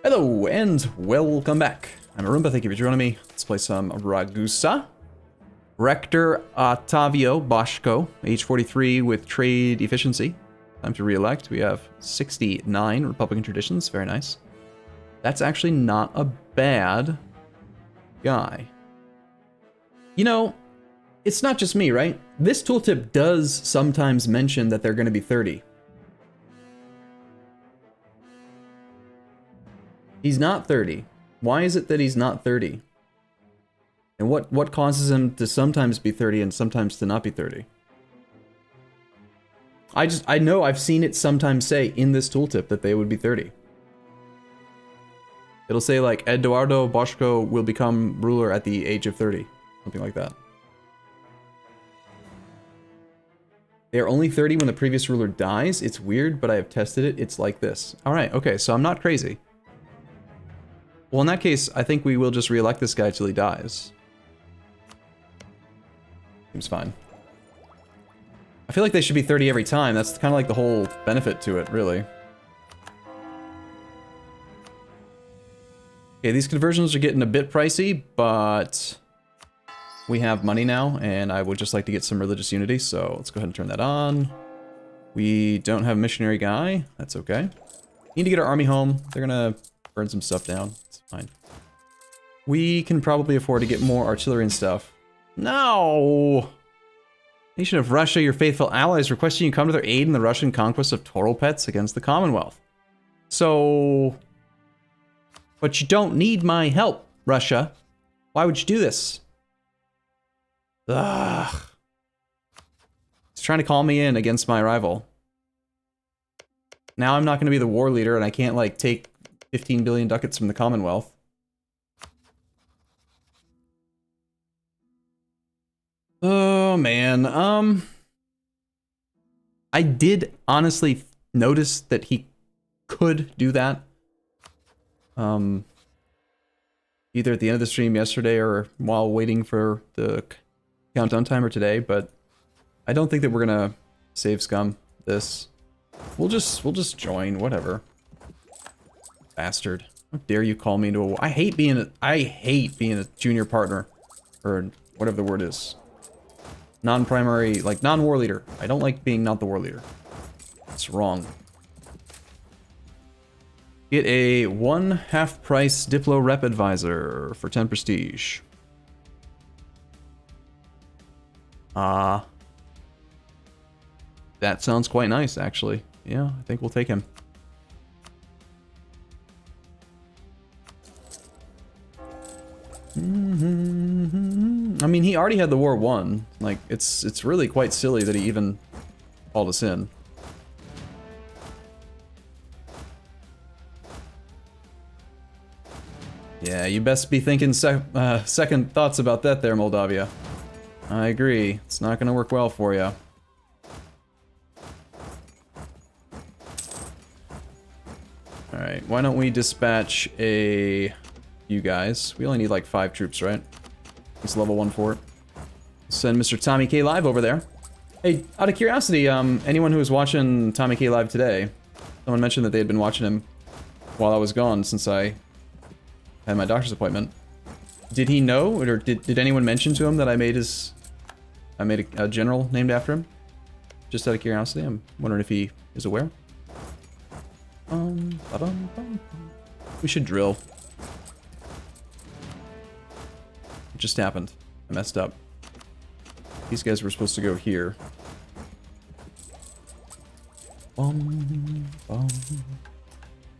Hello and welcome back. I'm Arumba, thank you for joining me. Let's play some Ragusa. Rector Ottavio Boschko, age 43 with trade efficiency. Time to re-elect. We have 69 Republican traditions, very nice. That's actually not a bad guy. You know, it's not just me, right? This tooltip does sometimes mention that they're going to be 30. He's not 30. Why is it that he's not 30? And what causes him to sometimes be 30 and sometimes to not be 30? I know I've seen it sometimes say in this tooltip that they would be 30. It'll say like, Dorado Boschko will become ruler at the age of 30. Something like that. They are only 30 when the previous ruler dies. It's weird, but I have tested it. It's like this. Alright, okay, so I'm not crazy. Well, in that case, I think we will just re-elect this guy till he dies. Seems fine. I feel like they should be 30 every time. That's kind of like the whole benefit to it, really. Okay, these conversions are getting a bit pricey, but we have money now, and I would just like to get some religious unity, so let's go ahead and turn that on. We don't have a missionary guy. That's okay. Need to get our army home. They're gonna burn some stuff down. It's fine. We can probably afford to get more artillery and stuff. No! Nation of Russia, your faithful allies, requesting you come to their aid in the Russian conquest of total pets against the Commonwealth. So... But you don't need my help, Russia. Why would you do this? Ugh. He's trying to call me in against my rival. Now I'm not going to be the war leader, and I can't, like, take 15 billion ducats from the Commonwealth. Oh, man. I did honestly notice that he could do that. Either at the end of the stream yesterday or while waiting for the countdown timer today, but I don't think that we're gonna save scum this. We'll just join, whatever. Bastard. How dare you call me into a war? I hate being a junior partner. Or whatever the word is. Non-primary, like non-war leader. I don't like being not the war leader. It's wrong. Get a 1/2 price Diplo Rep Advisor for 10 prestige. That sounds quite nice, actually. Yeah, I think we'll take him. I mean, he already had the war won. Like, it's really quite silly that he even called us in. Yeah, you best be thinking second thoughts about that there, Moldavia. I agree. It's not gonna work well for you. Alright, why don't we dispatch you guys? We only need like 5 troops, right? It's level 1 fort. Send Mr. Tommy K Live over there. Hey, out of curiosity, anyone who was watching Tommy K Live today, someone mentioned that they had been watching him while I was gone since I had my doctor's appointment. Did he know, or did anyone mention to him that I made a general named after him? Just out of curiosity, I'm wondering if he is aware. We should drill. It just happened. I messed up. These guys were supposed to go here.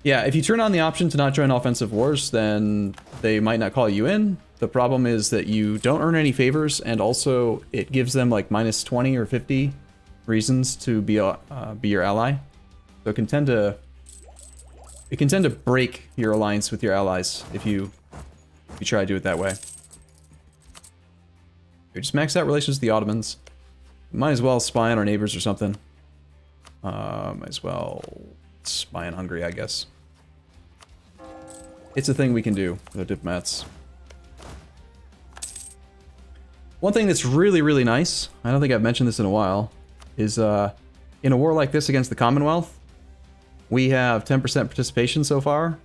Yeah, if you turn on the option to not join offensive wars, then they might not call you in. The problem is that you don't earn any favors, and also it gives them like minus 20 or 50 reasons to be your ally. So it can tend to break your alliance with your allies if you try to do it that way. We just max out relations with the Ottomans. Might as well spy on our neighbors or something. Might as well spy on Hungary, I guess. It's a thing we can do with our diplomats. One thing that's really, really nice, I don't think I've mentioned this in a while, is in a war like this against the Commonwealth, we have 10% participation so far.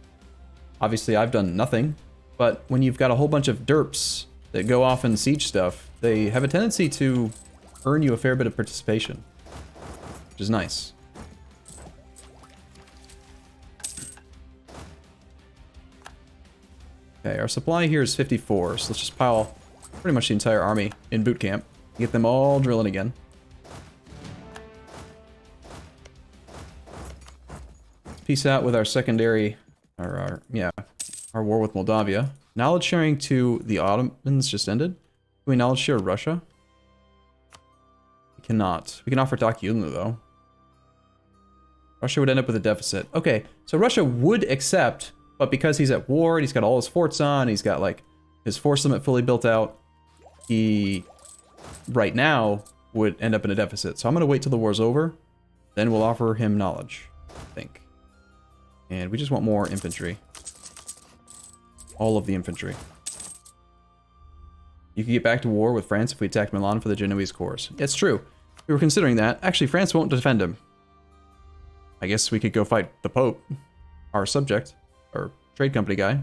Obviously, I've done nothing. But when you've got a whole bunch of derps that go off and siege stuff, they have a tendency to earn you a fair bit of participation, which is nice. Okay, our supply here is 54, so let's just pile pretty much the entire army in boot camp. Get them all drilling again. Peace out with our secondary, our war with Moldavia. Knowledge sharing to the Ottomans just ended. Can we knowledge share Russia? We cannot. We can offer Dakyunlu though. Russia would end up with a deficit. Okay, so Russia would accept, but because he's at war and he's got all his forts on, he's got like his force limit fully built out, he right now would end up in a deficit. So I'm gonna wait till the war's over, then we'll offer him knowledge, I think. And we just want more infantry. All of the infantry. You could get back to war with France if we attacked Milan for the Genoese corps. It's true. We were considering that. Actually, France won't defend him. I guess we could go fight the Pope, our subject, our trade company guy.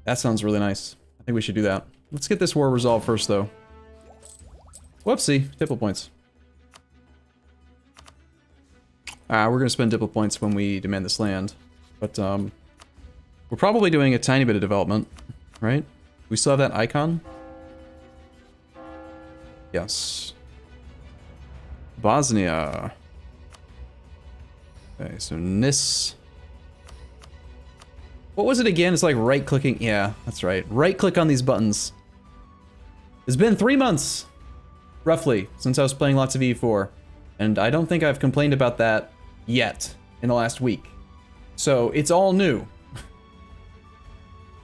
That sounds really nice. I think we should do that. Let's get this war resolved first, though. Whoopsie. Diplo points. We're going to spend Diplo points when we demand this land. But, we're probably doing a tiny bit of development, right? We still have that icon? Yes. Bosnia. Okay, so Nis. What was it again? It's like right-clicking. Yeah, that's right. Right-click on these buttons. It's been 3 months, roughly, since I was playing lots of EU4. And I don't think I've complained about that yet in the last week. So it's all new.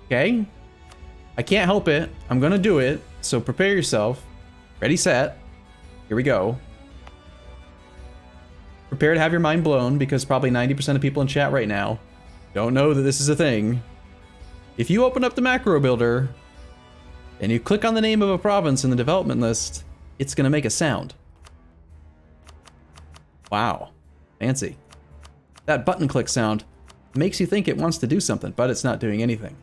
Okay? I can't help it. I'm gonna do it. So prepare yourself. Ready, set. Here we go. Prepare to have your mind blown, because probably 90% of people in chat right now don't know that this is a thing. If you open up the macro builder and you click on the name of a province in the development list, it's gonna make a sound. Wow. Fancy. That button click sound makes you think it wants to do something, but it's not doing anything.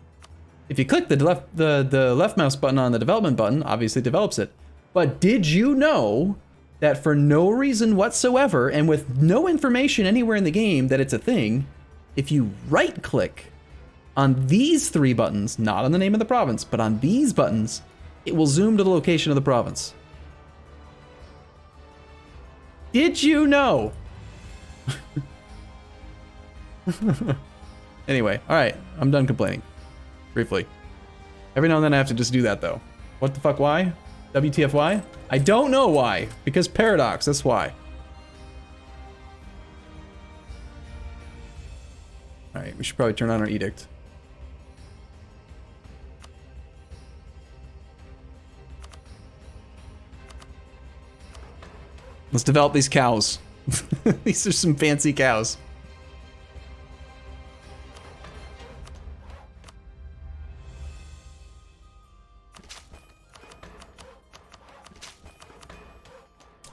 If you click the left mouse button on the development button, obviously it develops it. But did you know that for no reason whatsoever, and with no information anywhere in the game that it's a thing, if you right click on these 3 buttons, not on the name of the province, but on these buttons, it will zoom to the location of the province? Did you know? Anyway, alright, I'm done complaining. Briefly. Every now and then I have to just do that though. What the fuck, why? WTF why? I don't know why. Because paradox, that's why. Alright, we should probably turn on our edict. Let's develop these cows. These are some fancy cows.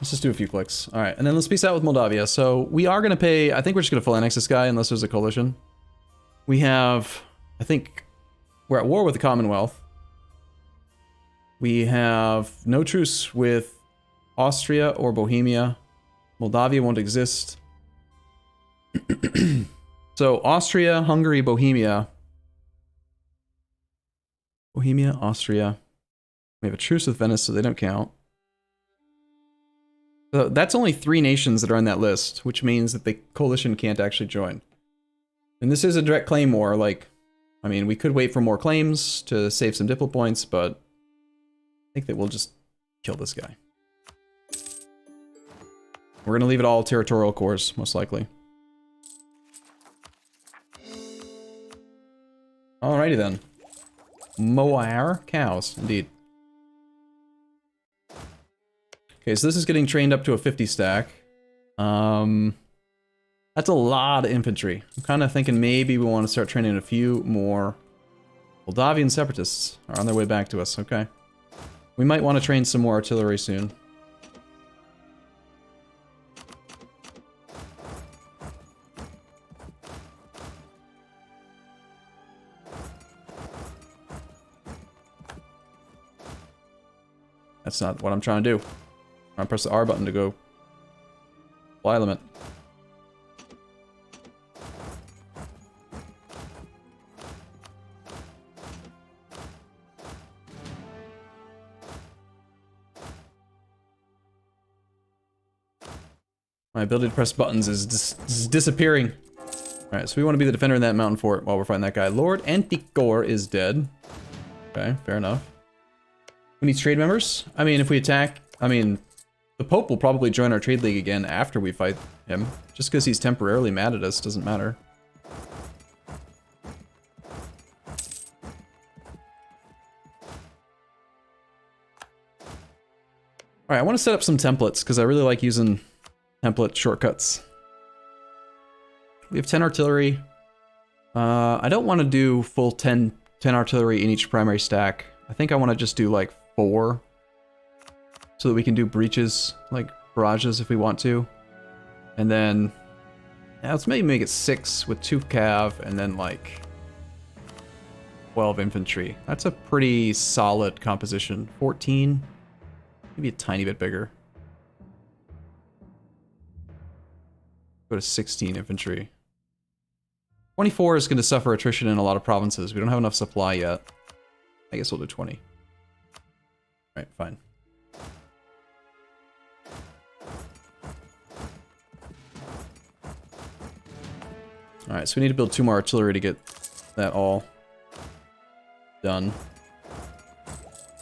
Let's just do a few clicks. All right, and then let's peace out with Moldavia. So we are going to pay, I think we're just going to full annex this guy unless there's a coalition. We have, I think, we're at war with the Commonwealth. We have no truce with Austria or Bohemia. Moldavia won't exist. So Austria, Hungary, Bohemia. Bohemia, Austria. We have a truce with Venice, so they don't count. So that's only 3 nations that are on that list, which means that the coalition can't actually join. And this is a direct claim war, like, I mean, we could wait for more claims to save some diplo points, but I think that we'll just kill this guy. We're gonna leave it all territorial cores, most likely. Alrighty then. Moar cows, indeed. Okay, so this is getting trained up to a 50 stack. That's a lot of infantry. I'm kind of thinking maybe we want to start training a few more. Moldavian separatists are on their way back to us, okay. We might want to train some more artillery soon. That's not what I'm trying to do. I'm trying to press the R button to go fly element. My ability to press buttons is disappearing. Alright, so we want to be the defender in that mountain fort while we're fighting that guy. Lord Anticor is dead. Okay, fair enough. Who needs trade members? I mean, if we attack... I mean, the Pope will probably join our trade league again after we fight him. Just because he's temporarily mad at us doesn't matter. Alright, I want to set up some templates because I really like using template shortcuts. We have 10 artillery. I don't want to do full 10 artillery in each primary stack. I think I want to just do like 4 so that we can do breaches, like barrages if we want to. And then, yeah, let's maybe make it 6 with 2 cav and then like 12 infantry. That's a pretty solid composition. 14, maybe a tiny bit bigger. Go to 16 infantry. 24 is going to suffer attrition in a lot of provinces. We don't have enough supply yet. I guess we'll do 20. Alright, fine. Alright, so we need to build 2 more artillery to get that all done.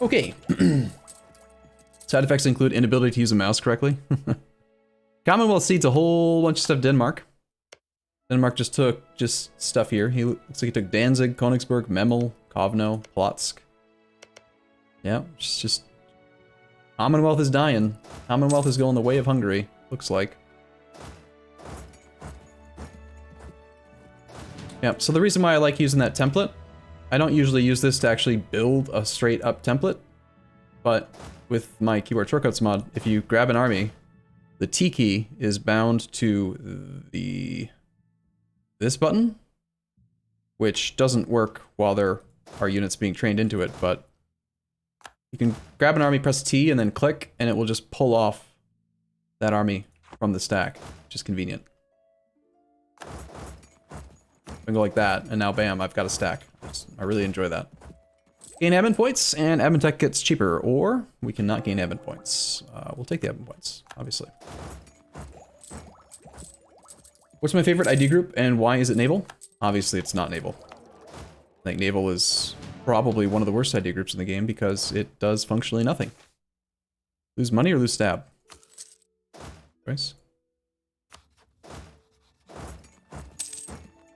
Okay. Side effects include inability to use a mouse correctly. Commonwealth cedes a whole bunch of stuff to Denmark. Denmark just took stuff here. He looks like he took Danzig, Königsberg, Memel, Kovno, Plotsk. Yeah, just Commonwealth is dying. Commonwealth is going the way of Hungary, looks like. Yeah, so the reason why I like using that template, I don't usually use this to actually build a straight up template, but with my keyboard shortcuts mod, if you grab an army, the T key is bound to this button, which doesn't work while there are units being trained into it, but you can grab an army, press T, and then click, and it will just pull off that army from the stack, which is convenient. I can go like that, and now bam, I've got a stack. I really enjoy that. Gain admin points, and admin tech gets cheaper, or we cannot gain admin points. We'll take the admin points, obviously. What's my favorite ID group, and why is it naval? Obviously, it's not naval. I think naval is probably one of the worst ID groups in the game because it does functionally nothing. Lose money or lose stab? Choice.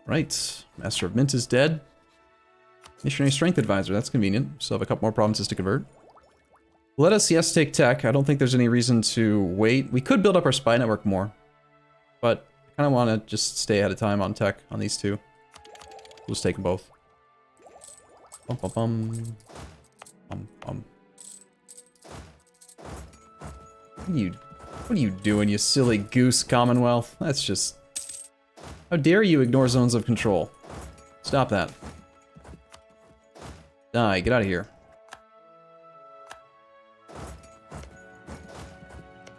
Right, Master of Mint is dead. Missionary Strength Advisor, that's convenient. Still have a couple more provinces to convert. Let us, yes, take tech. I don't think there's any reason to wait. We could build up our spy network more, but I kind of want to just stay ahead of time on tech on these two. We'll just take them both. Bum, bum, bum. Bum, bum. What are you doing, you silly goose, Commonwealth? That's just... How dare you ignore zones of control? Stop that. Die, get out of here.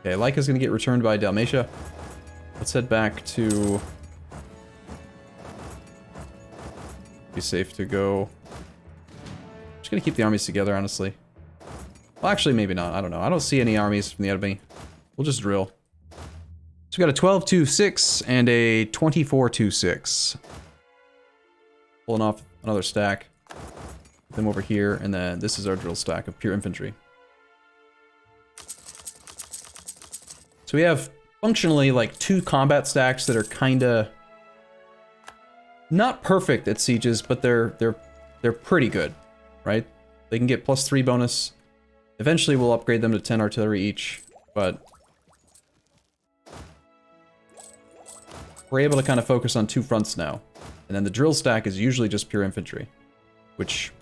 Okay, Laika's gonna get returned by Dalmatia. Let's head back to... Be safe to go... Just gonna keep the armies together, honestly. Well, actually, maybe not. I don't know. I don't see any armies from the enemy. We'll just drill. So we got a 12-2-6 and a 24-2-6. Pulling off another stack. Put them over here, and then this is our drill stack of pure infantry. So we have functionally like 2 combat stacks that are kinda not perfect at sieges, but they're pretty good, right? They can get +3 bonus. Eventually we'll upgrade them to 10 artillery each, but we're able to kind of focus on 2 fronts now. And then the drill stack is usually just pure infantry, which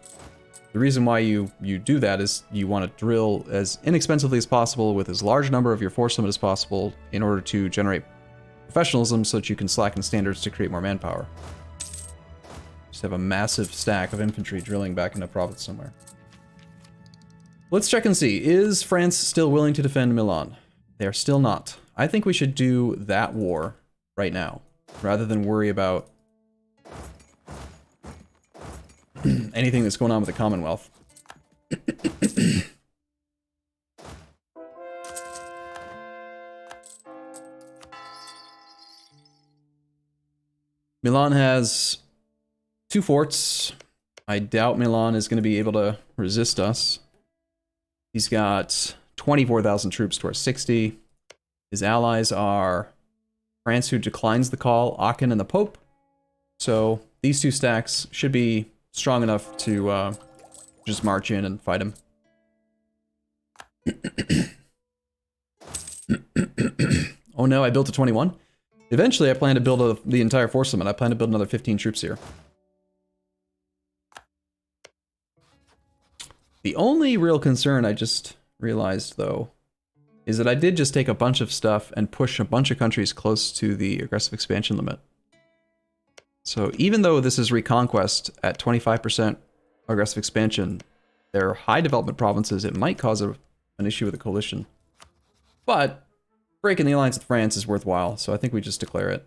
the reason why you do that is you want to drill as inexpensively as possible with as large number of your force limit as possible in order to generate professionalism so that you can slacken standards to create more manpower. Just have a massive stack of infantry drilling back in a province somewhere. Let's check and see. Is France still willing to defend Milan? They are still not. I think we should do that war right now, rather than worry about anything that's going on with the Commonwealth. Milan has 2 forts. I doubt Milan is going to be able to resist us. He's got 24,000 troops to our 60. His allies are France, who declines the call, Aachen, and the Pope. So these 2 stacks should be strong enough to just march in and fight him. Oh no, I built a 21. Eventually, I plan to build the entire force limit. I plan to build another 15 troops here. The only real concern I just realized, though, is that I did just take a bunch of stuff and push a bunch of countries close to the aggressive expansion limit. So even though this is Reconquest at 25% aggressive expansion, they're high development provinces. It might cause an issue with the coalition. But breaking the alliance with France is worthwhile, so I think we just declare it.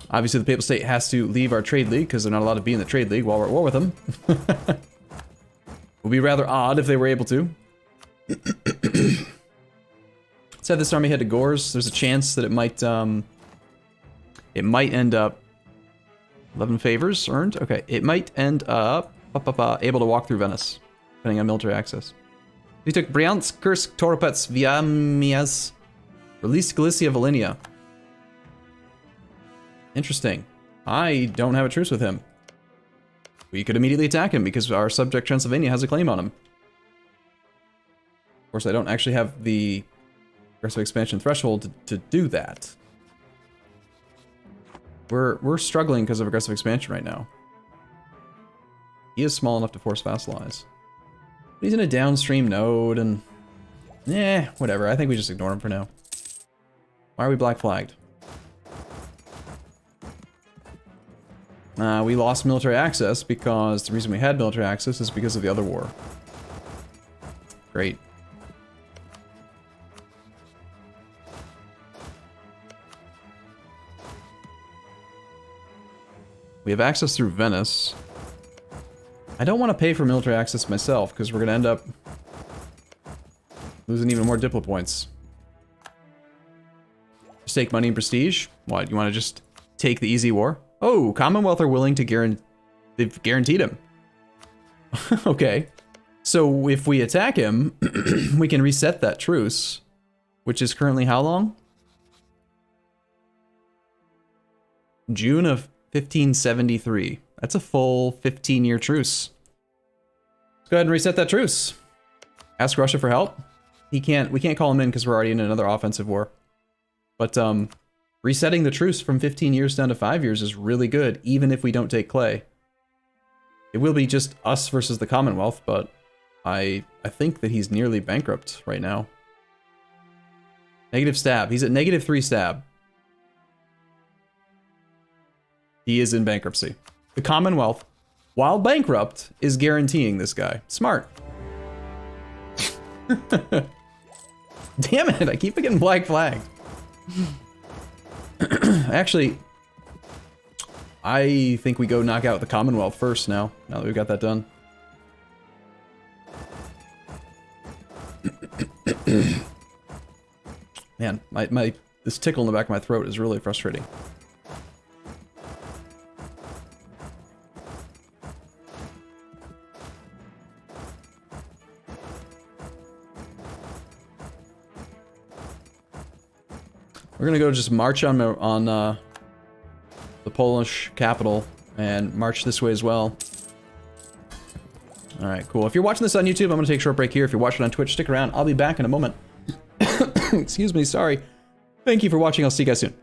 Obviously, the Papal State has to leave our trade league because they're not allowed to be in the trade league while we're at war with them. Would be rather odd if they were able to. Let's have this army head to Gors. There's a chance that it might end up 11 favors earned. Okay, it might end up able to walk through Venice, depending on military access. We took Bryansk, Kursk, Toropets, Viamias, released Galicia, Volhynia. Interesting. I don't have a truce with him. We could immediately attack him because our subject Transylvania has a claim on him. Of course, I don't actually have the aggressive expansion threshold to do that. We're struggling because of aggressive expansion right now. He is small enough to force vassalize. But he's in a downstream node and... whatever. I think we just ignore him for now. Why are we black flagged? We lost military access because the reason we had military access is because of the other war. Great. We have access through Venice. I don't want to pay for military access myself because we're going to end up losing even more diplo points. Just take money and prestige? What, you want to just take the easy war? Oh, Commonwealth are willing to guarantee... They've guaranteed him. Okay. So if we attack him, we can reset that truce, which is currently how long? June of 1573. That's a full 15-year truce. Let's go ahead and reset that truce. Ask Russia for help. We can't call him in because we're already in another offensive war. But resetting the truce from 15 years down to 5 years is really good, even if we don't take Clay. It will be just us versus the Commonwealth, but I think that he's nearly bankrupt right now. Negative stab. He's at -3 stab. He is in bankruptcy. The Commonwealth, while bankrupt, is guaranteeing this guy. Smart. Damn it, I keep getting black flagged. Actually, I think we go knock out the Commonwealth first now that we've got that done. Man, this tickle in the back of my throat is really frustrating. We're gonna go just march on the Polish capital and march this way as well. All right, cool. If you're watching this on YouTube, I'm gonna take a short break here. If you're watching on Twitch, stick around. I'll be back in a moment. Excuse me, sorry. Thank you for watching. I'll see you guys soon.